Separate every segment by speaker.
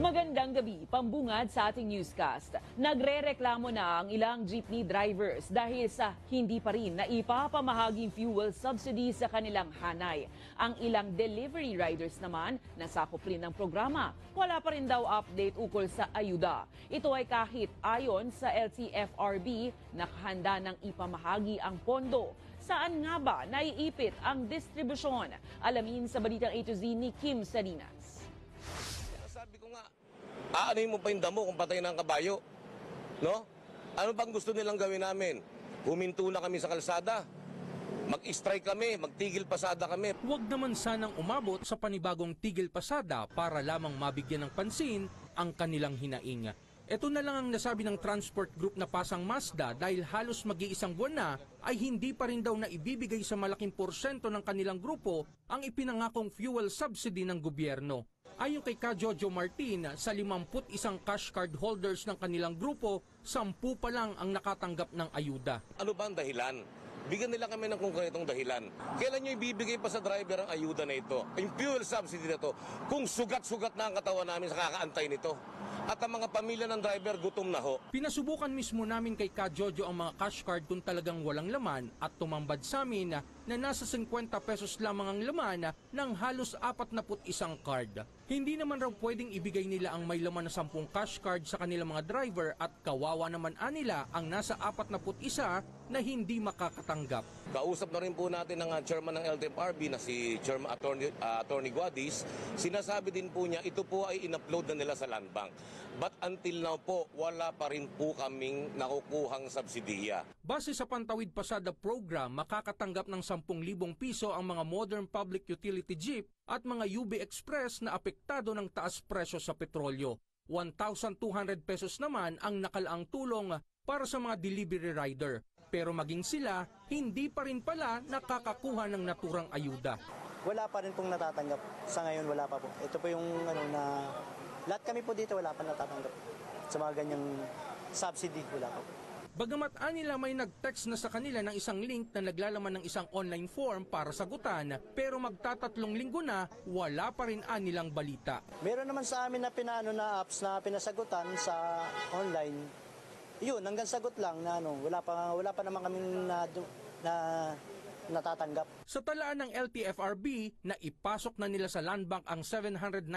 Speaker 1: Magandang gabi, pambungad sa ating newscast. Nagrereklamo na ang ilang jeepney drivers dahil sa hindi pa rin naipapamahaging fuel subsidy sa kanilang hanay. Ang ilang delivery riders naman nasakop rin ng programa. Wala pa rin daw update ukol sa ayuda. Ito ay kahit ayon sa LTFRB, nakahanda ng ipamahagi ang pondo. Saan nga ba naiipit ang distribusyon? Alamin sa balitang A to Z ni Kim Salinas.
Speaker 2: Sabi ko nga, aanoy mo pa yung damo kung patay na ang kabayo? No? Ano bang gusto nilang gawin namin? Huminto na kami sa kalsada? Mag-strike kami, magtigil pasada kami?
Speaker 3: Huwag naman sanang umabot sa panibagong tigil pasada para lamang mabigyan ng pansin ang kanilang hinaing. Ito na lang ang nasabi ng transport group na Pasang Mazda dahil halos mag-iisang buwan na ay hindi pa rin daw na ibibigay sa malaking porsyento ng kanilang grupo ang ipinangakong fuel subsidy ng gobyerno. Ayon kay Jojo Martin, sa 51 cash card holders ng kanilang grupo, 10 pa lang ang nakatanggap ng ayuda.
Speaker 2: Ano ba ang dahilan? Bigyan nila kami ng konkretong dahilan. Kailan nyo ibibigay pa sa driver ang ayuda na ito? Yung fuel subsidy na ito, kung sugat-sugat na ang katawan namin sa kakaantay nito. At ang mga pamilya ng driver gutom na ho.
Speaker 3: Pinasubukan mismo namin kay Jojo ang mga cash card kung talagang walang laman at tumambad sa amin na nasa 50 pesos lamang ang laman ng halos 41 card. Hindi naman raw pwedeng ibigay nila ang may laman na 10 cash card sa kanilang mga driver at kawawa naman nila ang nasa 41 na hindi makakatanggap.
Speaker 2: Kausap na rin po natin ng chairman ng LTFRB na si Chairman Attorney Guadis. Sinasabi din po niya ito po ay in-upload na nila sa Land Bank. But until now po, wala pa rin po kaming nakukuhang subsidiya.
Speaker 3: Base sa Pantawid Pasada program, makakatanggap ng 10,000 piso ang mga modern public utility jeep at mga UB Express na apektado ng taas presyo sa petrolyo. 1,200 pesos naman ang nakalaang tulong para sa mga delivery rider. Pero maging sila, hindi pa rin pala nakakakuha ng naturang ayuda.
Speaker 4: Wala pa rin pong natatanggap. Sa ngayon wala pa po. Ito po yung na lahat kami po dito wala pa natatanggap. Sa mga ganyang subsidy wala pa po.
Speaker 3: Bagamat anila may nag-text na sa kanila ng isang link na naglalaman ng isang online form para sagutan, pero magtatatlong linggo na wala pa rin anilang balita.
Speaker 4: Meron naman sa amin na na apps na pinasagutan sa online. Yun, hanggang sagot lang na wala pa naman kaming na natatanggap. Sa
Speaker 3: talaan ng LTFRB na ipasok na nila sa Land Bank ang 795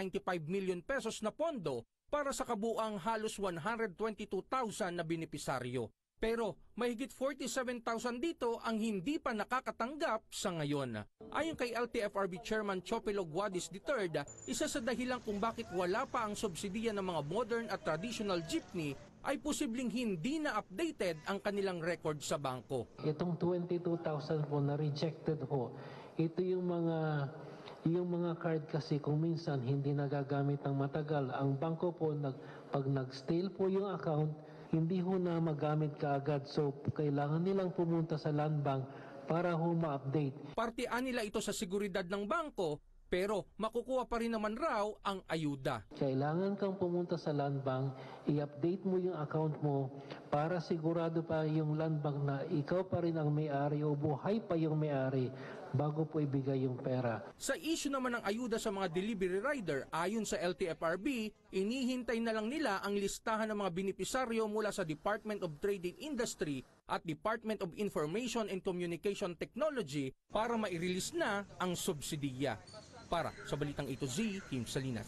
Speaker 3: million pesos na pondo para sa kabuang halos 122,000 na benepisaryo. Pero mahigit 47,000 dito ang hindi pa nakakatanggap sa ngayon. Ayon kay LTFRB Chairman Chopelo Guadis III, isa sa dahilan kung bakit wala pa ang subsidiya ng mga modern at traditional jeepney ay posibleng hindi na updated ang kanilang record sa bangko.
Speaker 5: Itong 22,000 po na rejected po, ito yung mga card kasi kung minsan hindi nagagamit ng matagal. Ang bangko po, pag nag-stale po yung account, hindi ho na magamit kaagad. So, kailangan nilang pumunta sa Land Bank para ho ma-update.
Speaker 3: Partian nila ito sa seguridad ng bangko, pero makukuha pa rin naman raw ang ayuda.
Speaker 5: Kailangan kang pumunta sa Land Bank, i-update mo yung account mo para sigurado pa yung Land Bank na ikaw pa rin ang may-ari o buhay pa yung may-ari bago po ibigay yung pera.
Speaker 3: Sa issue naman ng ayuda sa mga delivery rider, ayon sa LTFRB, inihintay na lang nila ang listahan ng mga benepisaryo mula sa Department of Trade and Industry at Department of Information and Communication Technology para ma-release na ang subsidiya. Para sa Balitang A to Z, Kim Salinas.